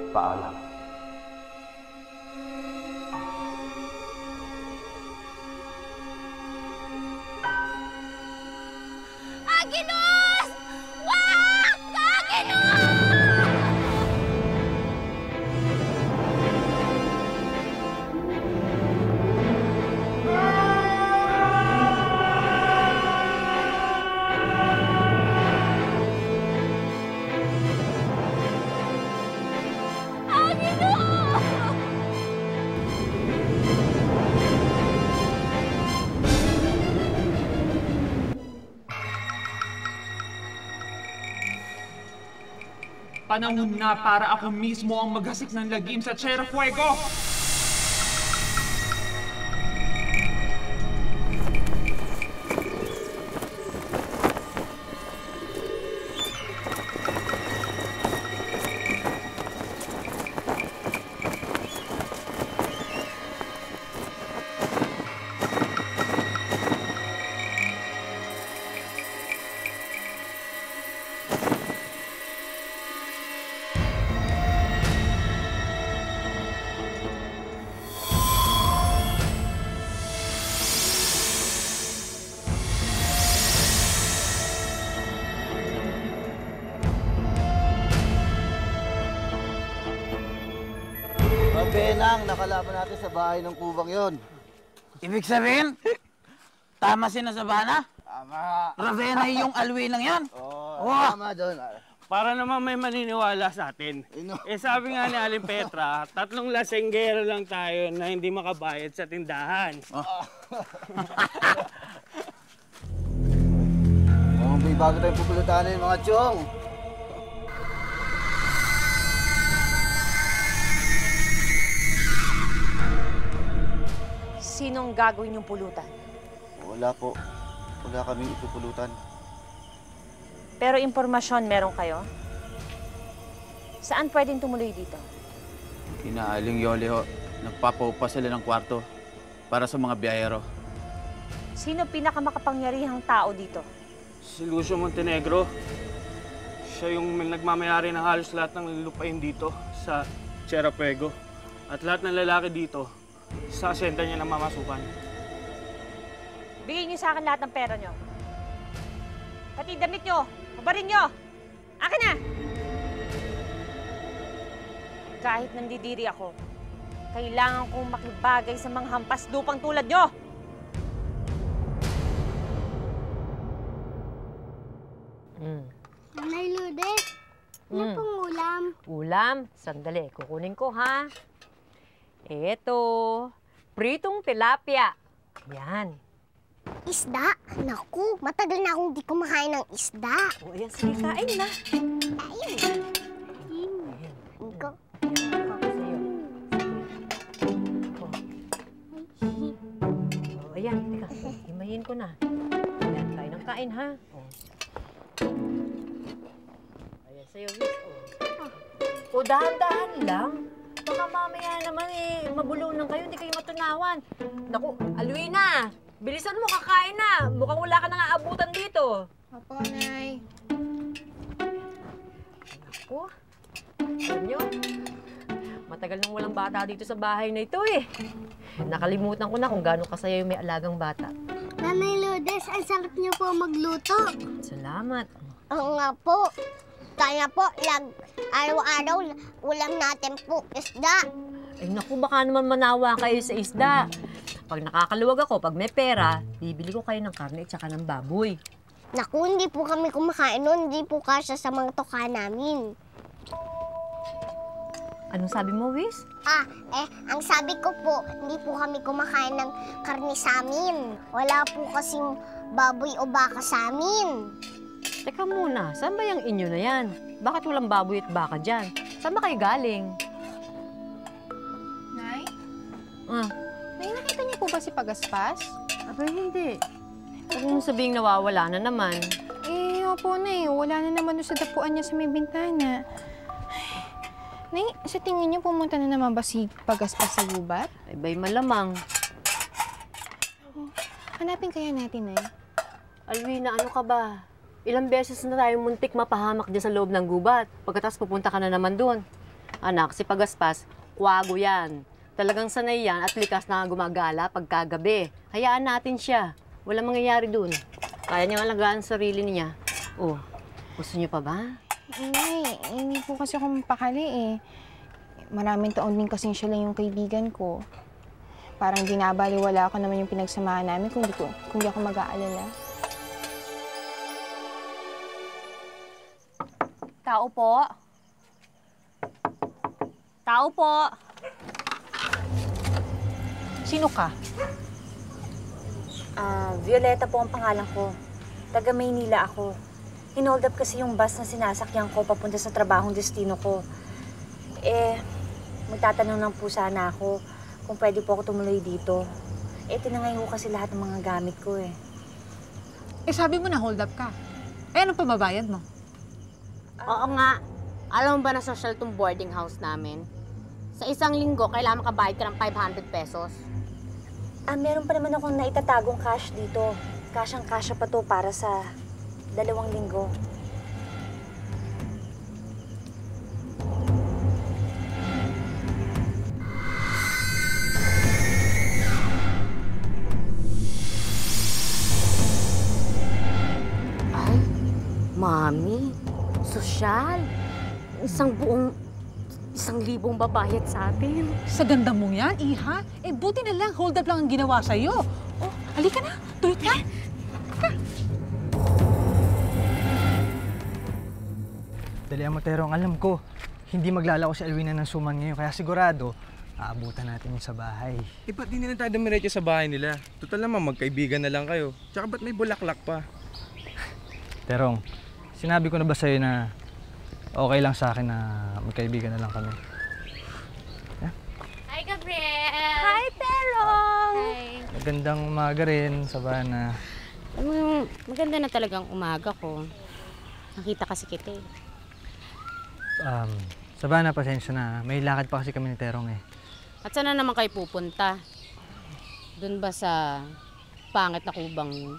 Paalam. Agilos! Wag! Agilos! Panahon na para ako mismo ang maghasik ng lagim sa Tierra Fuego! Benang, nakalaban natin sa bahay ng kubang yon. Ibig sabihin, tama si Nasabana? Tama. Ravenna yung alwi lang yan? Oo, tama doon. Para naman may maniniwala sa atin. Sabi nga ni Aling Petra, 3 lasenggero lang tayo na hindi makabayad sa tindahan. May bago tayong pupulutanin mga tiyong. Sinong gagawin yung pulutan? Wala po. Wala kaming ipupulutan. Pero impormasyon meron kayo? Saan pwedeng tumuloy dito? Kina Aling Yoli ho, nagpapaupa sila ng kwarto para sa mga biyahero. Sino pinakamakapangyarihang tao dito? Si Lucio Montenegro. Siya yung nagmamayari ng halos lahat ng lupain dito sa Tierra Fuego. At lahat ng lalaki dito, sa asyenda niya na mamasukan. Bigyan niyo sa akin lahat ng pera niyo. Pati damit niyo, kabarin niyo. Akin na! Kahit nandidiri ako, kailangan kong makibagay sa mga hampas lupang tulad niyo. Nanay Lourdes, ano pong ulam? Ulam? Sandali, kukunin ko ha. Eto, pritong tilapia. Yan. Isda? Naku, matagal na akong di kumakain ng isda. O, ayan, sige, kain na. Kain. Iko. O, ayan, teka, himayin ko na. Ayan, kain ng kain ha. O. Ayan, sa'yo, Miss. O, dahan-dahan lang. Baka mamaya naman mabulunan kayo, hindi kayo matunawan. Naku, Alwina, bilisan mo, kakain na. Mukhang wala ka nang aabutan dito. Opo, Nay. Naku, alam nyo, matagal nang walang bata dito sa bahay na ito eh. Nakalimutan ko na kung gaano kasaya yung may alagang bata. Nanay Lourdes, ang sarap niyo po magluto. Salamat. Oo nga po. Kaya po, araw-araw, ulam natin po, isda. Ay naku, baka naman manawa kayo sa isda. Pag nakakaluwag ako, pag may pera, bibili ko kayo ng karne at saka ng baboy. Naku, hindi po kami kumakain nun. Hindi po kasya sa mga tuka namin. Anong sabi mo, Wiz? Ang sabi ko po, hindi po kami kumakain ng karne sa amin. Wala po kasing baboy o baka sa amin. Teka muna, saan ba yung inyo na yan? Bakit walang baboy at baka dyan? Saan ba kayo galing? Nay? Ah, Nay, nakita niyo po ba si Pagaspas? abay hindi. Huwag mong sabihing nawawala na naman. Opo, Nay. Wala na naman doon sa dapuan niya sa may bintana. Nay, sa tingin niyo pumunta na naman ba si Pagaspas sa gubat? Ay, bay malamang. Hanapin kaya natin, Nay. Alwina, ano ka ba? Ilang beses na tayo muntik mapahamak dyan sa loob ng gubat. Pagkatapos pupunta ka na naman doon. Anak, si Pagaspas, kwago yan. Talagang sanay yan at likas na gumagala pagkagabi. Hayaan natin siya. Walang mangyayari dun. Kaya niyang alagaan ang sarili niya. Oh, gusto niyo pa ba? Hindi po kasi ako mapakali eh. Maraming taon din kasing siya lang yung kaibigan ko. Parang binabaliwala ko naman yung pinagsamahan namin kung di ako mag-aalala. Tao po. Tao po. Sino ka? Violeta po ang pangalan ko. Taga Maynila ako. Hinold up kasi yung bus na sinasakyan ko papunta sa trabahong destino ko. Magtatanong lang po sana ako kung pwede po ako tumuloy dito. Tinangay ko kasi lahat ng mga gamit ko eh. Sabi mo na hold up ka. Anong pamabayad mo? Oo nga. Alam mo ba na social tong boarding house namin? Sa isang linggo, kailangan makabayad ka ng 500 pesos. Meron pa naman akong naitatagong cash dito. Kasyang-kasya pa to para sa 2 linggo. Ay, Mami, sosyal. 1,000 babayad sa atin. Sa ganda mo yan, Iha. Buti na lang, hold up lang ang ginawa sa'yo. Oh, halika na. Tuloy ka. Dalian mo, Terong. Alam ko, hindi maglalako si Alwina ng suman ngayon. Kaya sigurado, aabutan natin yung sa bahay. Ba't di nila tayo dumiretso sa bahay nila? Total naman, magkaibigan na lang kayo. Tsaka ba't may bulaklak pa? Terong, sinabi ko na ba sa'yo na okay lang sa akin na magkaibigan na lang kami? Yeah? Hi, Gabriel! Hi, Terong! Hi! Magandang umaga rin, Savannah. Maganda na talagang umaga ko. Nakita kasi kita eh. Savannah, pasensya na. May lakad pa kasi kami ni Terong eh. At saan na naman kayo pupunta? Doon ba sa pangit na kubang yun?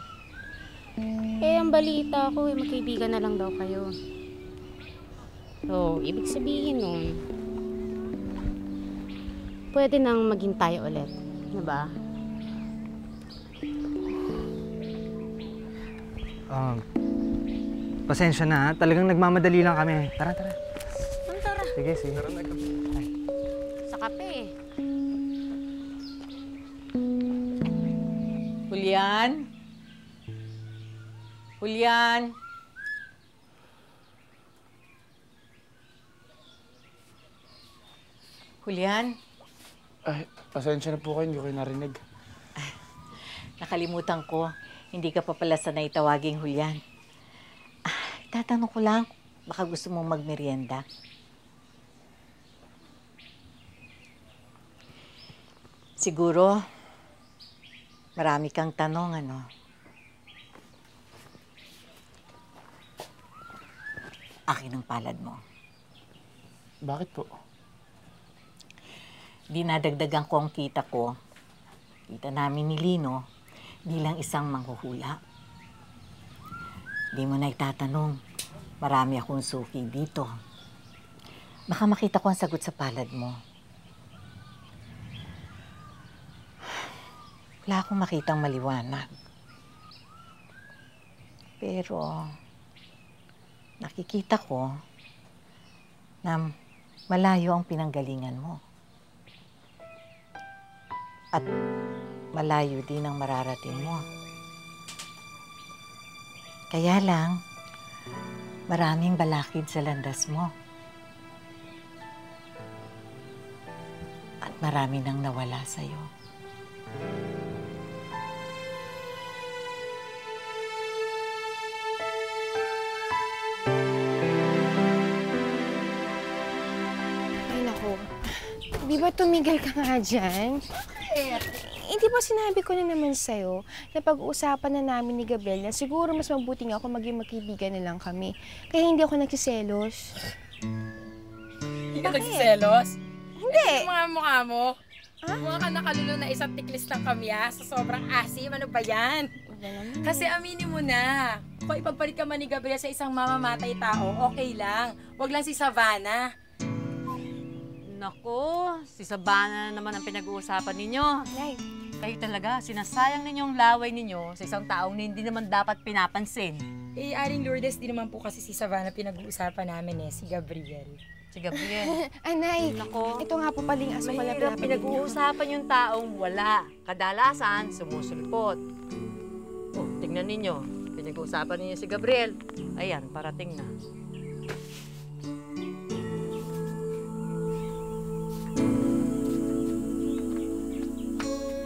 Ang balita ko magkaibigan na lang daw kayo. So, ibig sabihin nun, pwede nang maging tayo ulit. Diba? Pasensya na. Talagang nagmamadali lang kami. Tara, tara. Tara. Sige, sige. Tara na, Sa kape. Julian? Julian? Julian? Ay, pasensya na po kayo, hindi ko kayo narinig. Nakalimutan ko, hindi ka pa pala sanay tawaging Julian. Tatanong ko lang, baka gusto mong magmerienda? Siguro, marami kang tanong, ano? Akin ang palad mo. Bakit po? Dinadagdagan ko ang kita ko. Kita namin ni Lino bilang isang manghuhula. Di mo na itatanong, marami akong suki dito. Baka makita ko ang sagot sa palad mo. Wala akong makitang maliwanag. Pero, nakikita ko na malayo ang pinanggalingan mo. At malayo din ang mararating mo. Kaya lang, maraming balakid sa landas mo. At marami nang nawala sa'yo. Ay, naku. Di ba tumigil ka nga dyan? Hindi ba sinabi ko na naman sa'yo na pag-uusapan na namin ni Gabriel na siguro mas mabuti nga ako maging magkaibigan na lang kami. Kaya hindi ako nagsiselos. Hindi ka nagsiselos? Hindi. Ito mga mukha mo. Mukha ka nakalulo na isang tiklis ng kamya sa sobrang asim. Ano ba yan? Kasi aminin mo na. Kung ipagpalit ka man ni Gabriel sa isang mamamatay tao, okay lang. Huwag lang si Savannah. Nako, si Sabana naman ang pinag-uusapan ninyo. Nay. Kayo talaga, sinasayang ninyong laway ninyo sa isang taong hindi naman dapat pinapansin. Eh, Aling Lourdes, di naman po kasi si Savannah pinag-uusapan namin si Gabriel. Si Gabriel. Anay, Nako. ito nga po paling aso ko na Mahirap pinag-uusapan yung taong wala. Kadalasan, sumusulpot. Oh, tingnan ninyo. Pinag-uusapan ninyo si Gabriel. Ayan, parating na.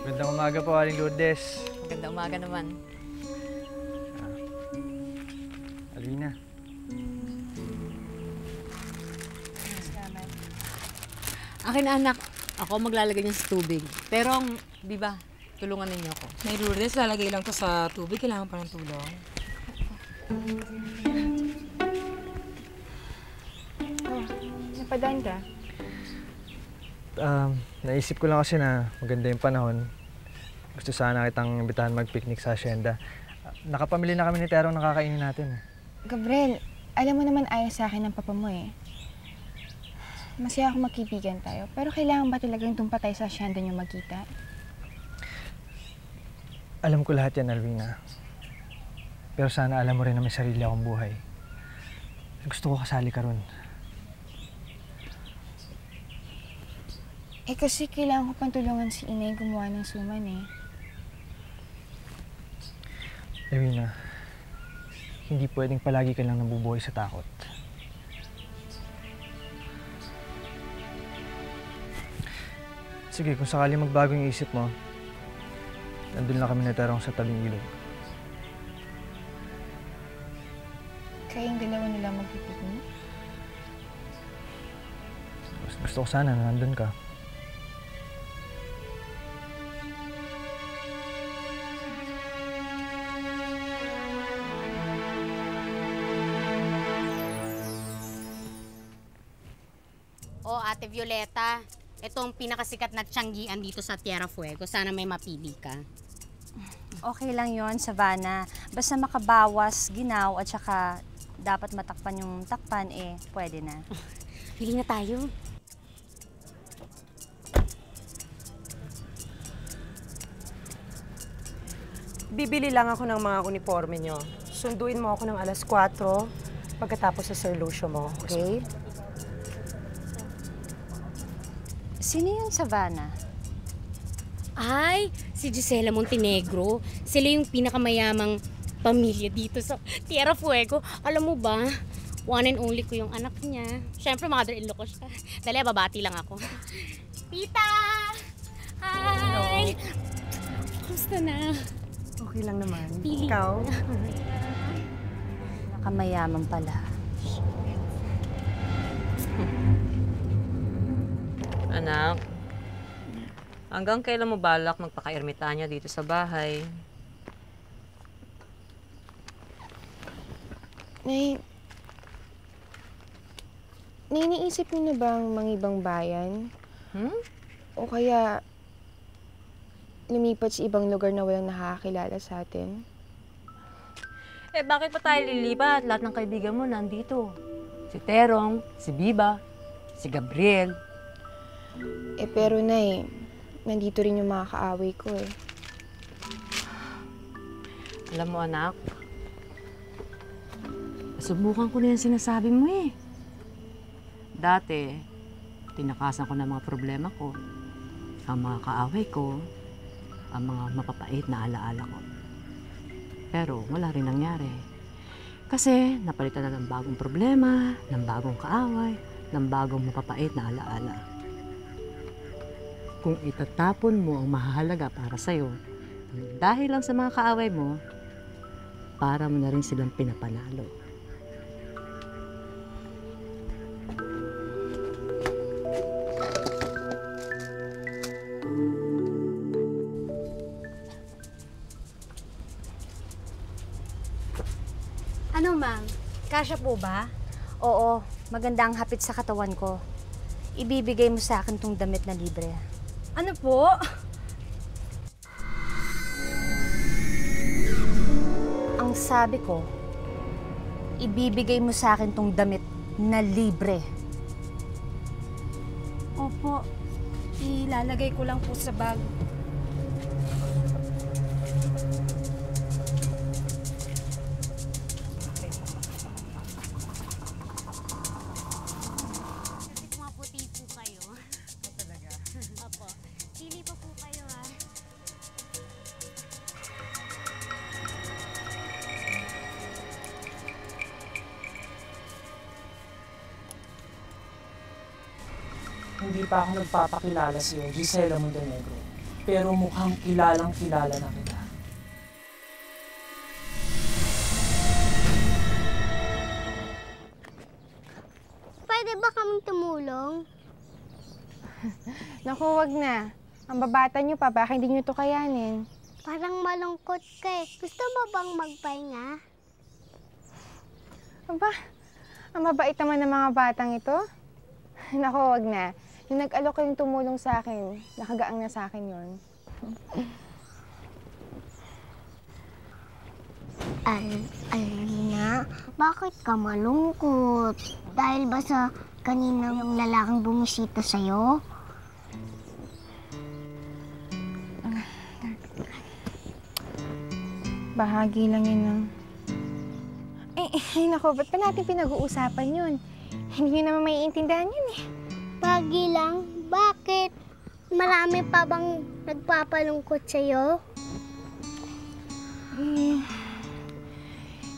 Magandang umaga po, Aling Lourdes. Magandang umaga naman. Alvina. Akin anak, ako maglalagay niya sa tubig. Pero, di ba, tulungan ninyo ako. May Lourdes, lalagay lang to sa tubig. Kailangan pa ng tulong. Napadaan ka? Naisip ko lang kasi na maganda yung panahon. Gusto sana kitang imbitahan mag-picnic sa asyenda. Nakapamili na kami ni Terong ng kakainin natin. Gabriel, alam mo naman ayaw sa akin ng papa mo eh. Masaya ako magkaibigan tayo, pero kailangan ba talagang doon pa tayo sa asyenda niyo magkita? Alam ko lahat yan, Alvina. Pero sana alam mo rin na may sarili akong buhay. Gusto ko kasali ka ron. Eh kasi kailangan ko pang tulungan si Inay gumawa ng suman eh. Alvina, hindi pwedeng palagi ka lang nabubuhay sa takot. Sige, kung sakali magbago yung isip mo, nandun lang kami na Terong sa tabing ilog. Kayong dalawa nila magpipiknik? Gusto ko sana na nandun ka. Oh, Ate Violeta, ito ang pinakasikat na tiyanggian dito sa Tierra Fuego. Sana may mapili ka. Okay lang yon, Savannah. Basta makabawas, ginaw, at saka dapat matakpan yung takpan, pwede na. Pili na tayo. Bibili lang ako ng mga uniforme nyo. Sunduin mo ako ng alas 4 pagkatapos sa Sir Lucio mo, okay? Sino yun, Savannah? Ay, si Gisela Montenegro. Sila yung pinakamayamang pamilya dito sa Tierra Fuego. Alam mo ba, one and only ko yung anak niya. Siyempre, mother-in-law ko siya. Dali, babati lang ako. Tita! Hi! Kumusta na? Okay lang naman. Pili. Ikaw? Nakamayaman pala. Anak, hanggang kailan mo balak magpaka-ermitanyo dito sa bahay? Iniisip niyo na bang mangibang bayan? O kaya lumipat sa ibang lugar na walang nakakakilala sa atin? Eh, bakit pa tayo lilipat? Lahat ng kaibigan mo nandito. Si Terong, si Biba, si Gabriel. Eh pero nandito rin yung mga kaaway ko eh. Alam mo, anak, subukan ko na yung sinasabi mo eh. Dati, tinakasan ko na mga problema ko, ang mga kaaway ko, ang mga mapapait na alaala ko. Pero wala rin nangyari. Kasi napalitan na ng bagong problema, ng bagong kaaway, ng bagong mapapait na alaala. Kung itatapon mo ang mahalaga para sa'yo, dahil lang sa mga kaaway mo, para mo na rin silang pinapanalo. Ano, ma'am? Kasya po ba? Oo, maganda ang hapit sa katawan ko. Ibibigay mo sa akin tong damit na libre. Ano po? Ang sabi ko, ibibigay mo sa akin tong damit na libre. Opo. Ilalagay ko lang po sa bag. Maputi po kayo. Talaga? Opo. Pili pa po kayo, ha? Hindi pa ako nagpapakilala sa'yo, Gisela Montenegro. Pero mukhang kilalang-kilala na kita. Pwede ba kaming tumulong? Naku, wag na. Ang babata niyo pa, baka hindi niyo to kayanin. Parang malungkot ka eh. Gusto mo bang magpahinga? Aba, ang mabait naman ng mga batang ito. Naku, wag na. Yung nag-alok kayong tumulong sa akin, nakagaang na sa akin yun. Alina, bakit ka malungkot? Dahil ba sa kanina yung lalaking bumisita sa'yo? Bahagi lang yun ng... Ay, naku, ba't pa natin pinag-uusapan yun? Hindi nyo naman maiintindihan yun eh. Bahagi lang? Bakit? Marami pa bang nagpapalungkot sa'yo?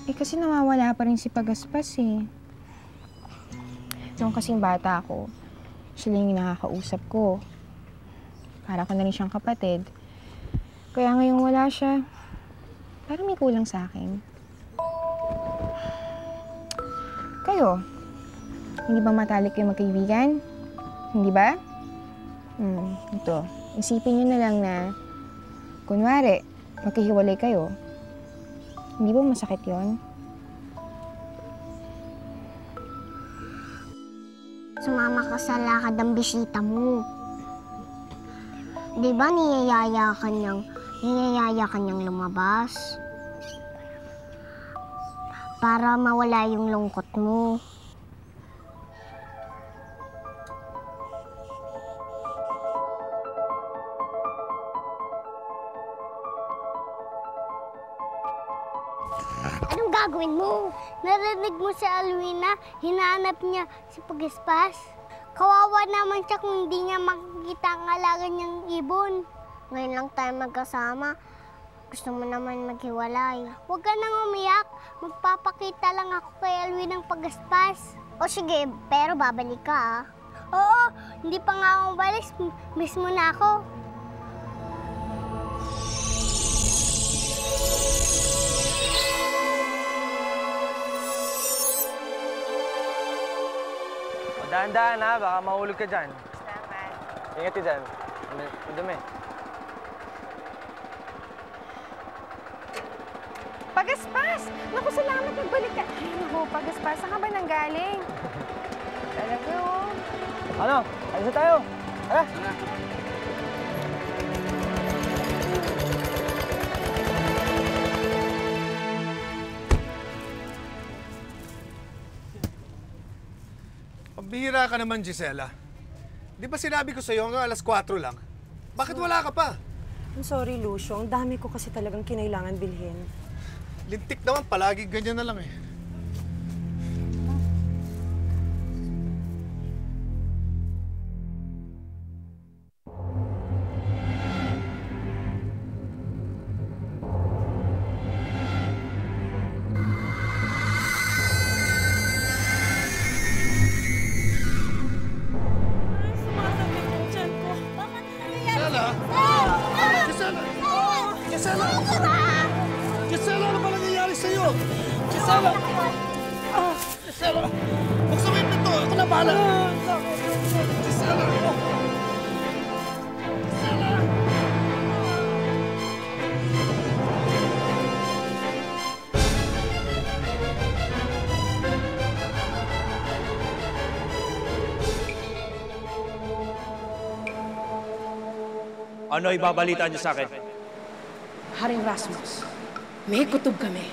Kasi nawawala pa rin si Pagaspas eh. Nung kasing bata ako, sila yung nakakausap ko. Para ko na rin siyang kapatid. Kaya ngayong wala siya, parang may kulang sa akin. Kayo, hindi ba matalik kayo magkaibigan? Hindi ba? Ito, isipin nyo na lang na, kunwari, magkahiwalay kayo. Hindi ba masakit yon? Sumama ka sa lakad ng bisita mo. Di ba niyayaya ka niyang lumabas? Para mawala yung lungkot mo. Anong gagawin mo? Narinig mo si Alwina, hinahanap niya si Pagaspas. Kawawa naman siya kung hindi niya makikita ang alaga niyang ibon. Ngayon lang tayo magkasama. Gusto mo naman maghiwalay. Huwag ka nang umiyak. Magpapakita lang ako kay Alwina ng Pagaspas. O sige, pero babalik ka ah. Oo, hindi pa nga ako balis. Miss mo na ako. Dahan-dahan ha, baka mahulog ka dyan. Ingat ka dyan. Dumi. Pagaspas! Naku, salamat nagbalik ka. Ay, naku, Pagaspas, saan ka ba nanggaling? Talaga oh. Ano? Alis na tayo. Tara! Pambihira ka naman, Gisela. Di ba sinabi ko sa'yo hanggang alas 4 lang? Bakit wala ka pa? I'm sorry, Lucio. Ang dami ko kasi talagang kinailangan bilhin. Lintik naman, palagi ganyan na lang eh. Gisela, ano ba nangyayari sa'yo? Gisela! Gisela! Buksan mo yung pinto! Ako na bahala! Gisela! Gisela! Ano ibabalita niyo sa akin? Haring Rasmus, may kutob kami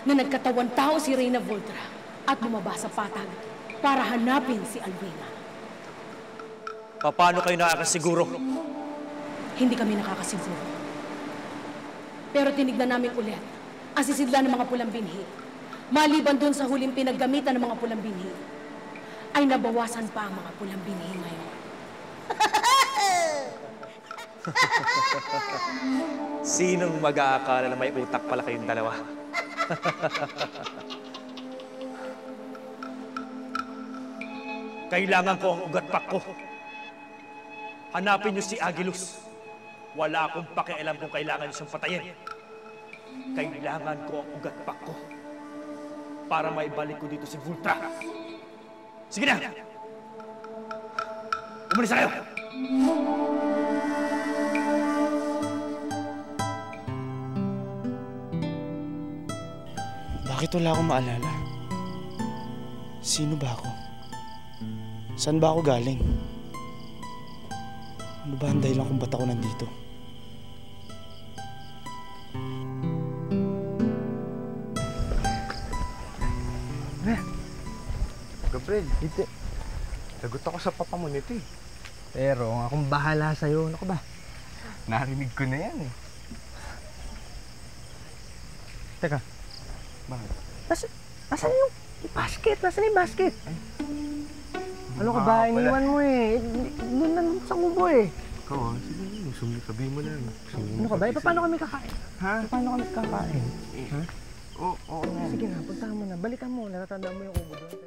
na nagkatawan tao si Reyna Voltra at bumaba sa patag para hanapin si Alwina. Paano kayo nakakasiguro? Hindi kami nakakasiguro. Pero tinignan namin ulit ang sisidlan ng mga pulang binhi. Maliban doon sa huling pinaggamitan ng mga pulang binhi, ay nabawasan pa ang mga pulang binhi ngayon. Sinong mag-aakala na may utak pala kayong dalawa? Kailangan ko ang ugat-pak ko. Hanapin niyo si Agilus. Wala akong pakialam kung kailangan niyo siyang patayin. Kailangan ko ang ugat-pak ko para maibalik ko dito si Vultra. Sige na! Umalis na kayo! Bakit wala akong maalala? Sino ba ako? Saan ba ako galing? Ano ba ang dahilan kung ba't ako nandito? Gabriel, hindi. Lagot ako sa papa mo nito eh. Pero akong bahala sa'yo. Ano ka ba? Narinig ko na yan eh. Teka. Bakit? Nasaan yung basket? Nasaan yung basket? Ano ka ba? Iniwan mo eh. Doon na sa kubo eh. Ikaw ah, sige, sabihin mo lang. Ano ka ba? Paano kami kakain? Ha? Paano kami kakain? Ha? Oo nga. Sige na, puntahan mo na. Balikan mo. Natatandaan mo yung kubo doon.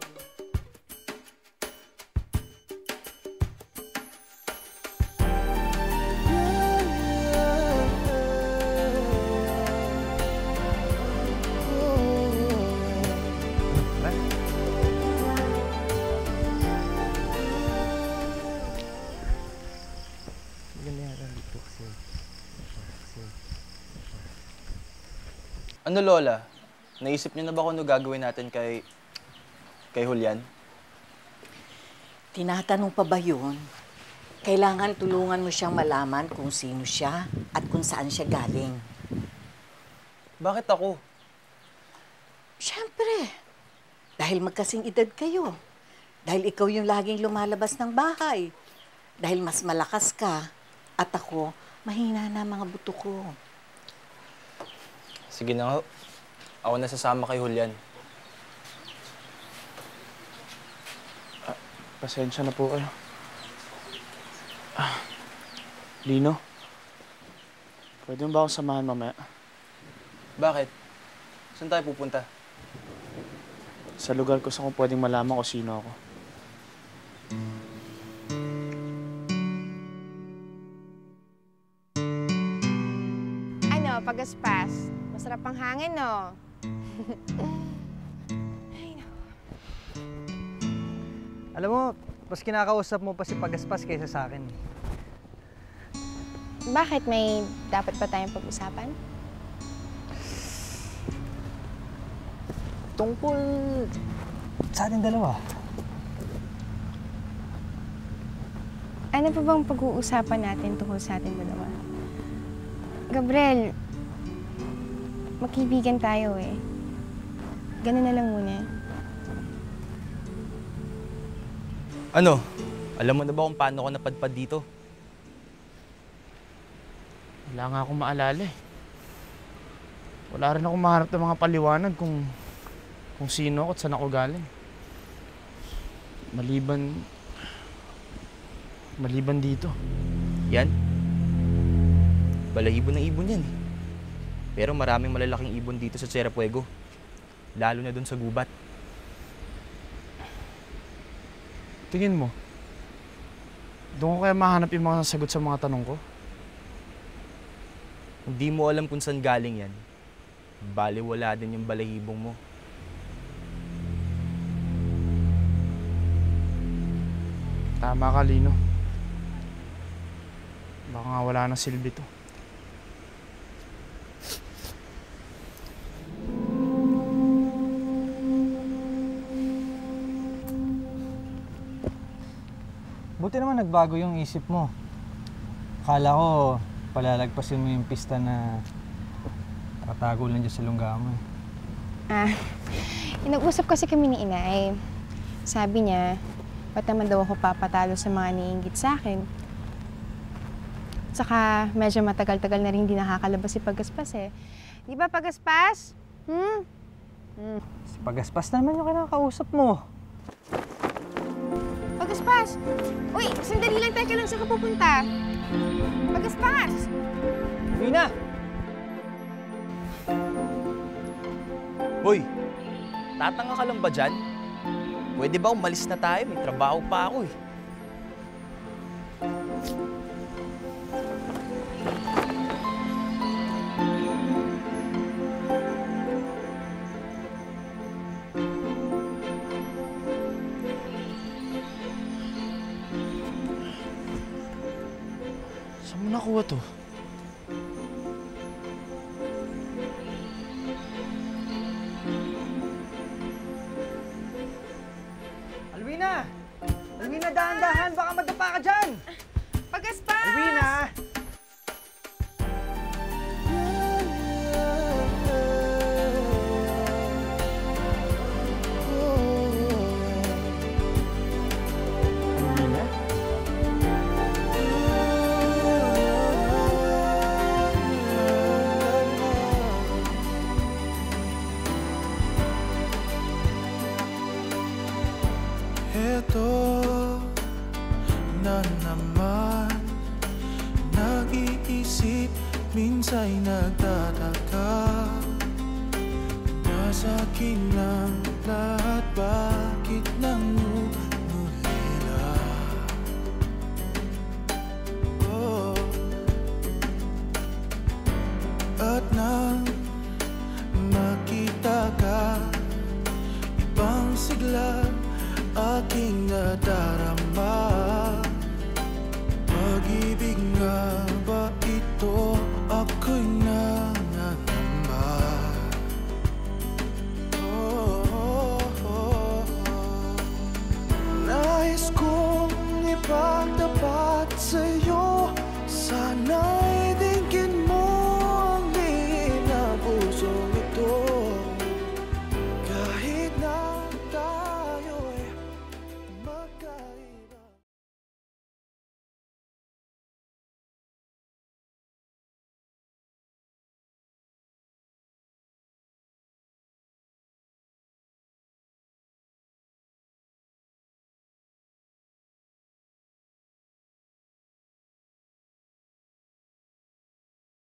Ano Lola? Naisip niyo na ba kung ano gagawin natin kay Julian? Tinatanong pa ba yun? Kailangan tulungan mo siyang malaman kung sino siya at kung saan siya galing. Bakit ako? Siyempre, dahil magkasing edad kayo. Dahil ikaw yung laging lumalabas ng bahay. Dahil mas malakas ka at ako, mahina na mga buto ko. Sige na ho. Ako na sasama kay Julian. Pasensya na po kayo. Lino, pwede mo ba akong samahan mamaya? Bakit? Saan tayo pupunta? Sa lugar ko saan ko pwedeng malaman kung sino ako. Ano, pagaspas? Masarap ang hangin, no? Alam mo, mas kinakausap mo pa si Pagaspas kaysa sa akin. Bakit? May dapat pa tayong pag-usapan? Tungkol sa ating dalawa. Ano pa bang pag-uusapan natin tungkol sa ating dalawa? Gabriel, magkaibigan tayo eh. Ganun na lang muna. Ano? Alam mo na ba kung paano ako napadpad dito? Wala nga akong maalala eh. Wala rin akong mahanap ng mga paliwanag kung sino ako at saan ako galing. Maliban dito. Yan? Balahibo ng ibon yan eh. Pero maraming malalaking ibon dito sa Tierra Fuego. Lalo na dun sa gubat. Tingin mo, doon ko kaya mahanap yung mga sagot sa mga tanong ko? Hindi mo alam kung saan galing yan. Baliwala din yung balahibong mo. Tama ka, Lino. Baka nga wala na silbi to. Buti naman nagbago yung isip mo. Akala ko, palalagpasin mo yung pista na nakatago lang dyan sa lunggama. Inag-usap kasi kami ni Inay. Sabi niya, ba't naman daw ako papatalo sa mga niinggit sa akin. Saka medyo matagal-tagal na rin hindi nakakalabas si Pagaspas eh. Di ba, Pagaspas? Si Pagaspas naman yung kinakausap mo. Pagaspas! Uy, sandali lang, teka lang, saan ka pupunta? Pagaspas! Alwina! Hoy, tatanga ka lang ba dyan? Pwede ba umalis na tayo? May trabaho pa ako eh. Saan mo nakuha to? Alwina! Alwina, dahan-dahan! Baka madapa ka dyan! Pagaspas! Alwina! Eto na naman, nag-iisip, minsa'y nagtataka. Nasa akin lang